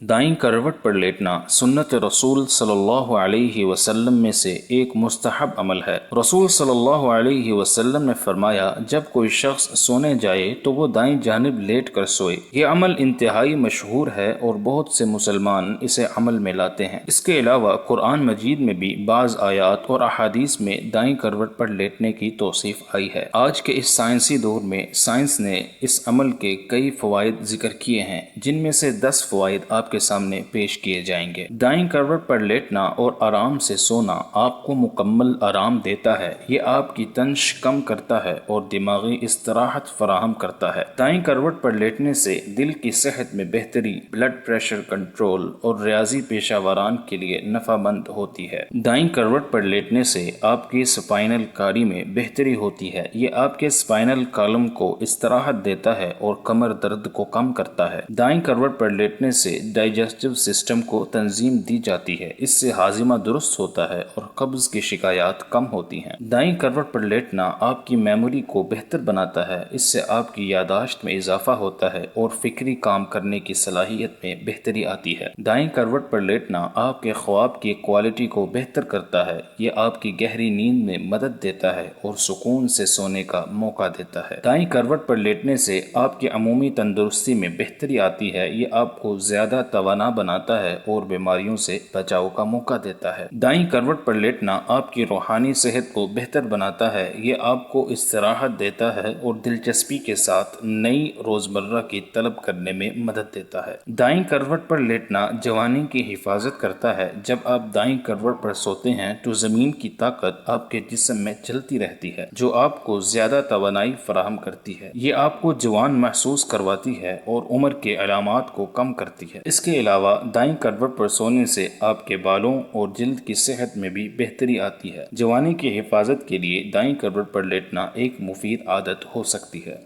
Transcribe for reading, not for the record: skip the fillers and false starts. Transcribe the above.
दाईं करवट पर लेटना सुन्नत रसूल सल्लल्लाहु अलैहि वसल्लम में से एक मुस्तहब अमल है। रसूल सल्लल्लाहु अलैहि वसल्लम ने फरमाया, जब कोई शख्स सोने जाए तो वो दाईं जानिब लेट कर सोए। ये अमल इंतहाई मशहूर है और बहुत से मुसलमान इसे अमल में लाते हैं। इसके अलावा कुरान मजीद में भी बाज़ आयात और अहादीस में दाईं करवट पर लेटने की तौसीफ आई है। आज के इस साइंसी दौर में साइंस ने इस अमल के कई फ़वाइद जिक्र किए हैं, जिनमें से 10 फ़वाइद आपके सामने पेश किए जाएंगे। दाईं करवट पर लेटना और आराम से सोना आपको मुकम्मल आराम देता है। ये आपकी तंश कम करता है और दिमागी इस्तराहत फराहम करता है। दाईं करवट पर लेटने से दिल की सेहत में बेहतरी, ब्लड प्रेशर कंट्रोल और रियाजी पेशावरान के लिए नफामंद होती है। दाईं करवट पर लेटने से आपकी स्पाइनल कारी में बेहतरी होती है। ये आपके स्पाइनल कॉलम को इस्तराहत देता है और कमर दर्द को कम करता है। दाईं करवट पर लेटने से डाइजेस्टिव सिस्टम को तंजीम दी जाती है। इससे हाजिमा दुरुस्त होता है और कब्ज की शिकायत कम होती हैं। दाईं करवट पर लेटना आपकी मेमोरी को बेहतर बनाता है। इससे आपकी यादाश्त में इजाफा होता है और फिक्री काम करने की सलाहियत में बेहतरी आती है। दाईं करवट पर लेटना आपके ख्वाब की क्वालिटी को बेहतर करता है। ये आपकी गहरी नींद में मदद देता है और सुकून से सोने का मौका देता है। दाईं करवट पर लेटने से आपकी अमूमी तंदुरुस्ती में बेहतरी आती है। ये आपको ज्यादा तवाना बनाता है और बीमारियों से बचाव का मौका देता है। दाईं करवट पर लेटना आपकी रूहानी सेहत को बेहतर बनाता है। ये आपको इस्तराहत देता है और दिलचस्पी के साथ नई रोजमर्रा की तलब करने में मदद देता है। दाईं करवट पर लेटना जवानी की हिफाजत करता है। जब आप दाईं करवट पर सोते हैं तो जमीन की ताकत आपके जिस्म में चलती रहती है, जो आपको ज्यादा तवानाई फराहम करती है। ये आपको जवान महसूस करवाती है और उम्र के अलामात को कम करती है। इसके अलावा दाईं करवट पर सोने से आपके बालों और जिल्द की सेहत में भी बेहतरी आती है। जवानी की हिफाजत के लिए दाईं करवट पर लेटना एक मुफीद आदत हो सकती है।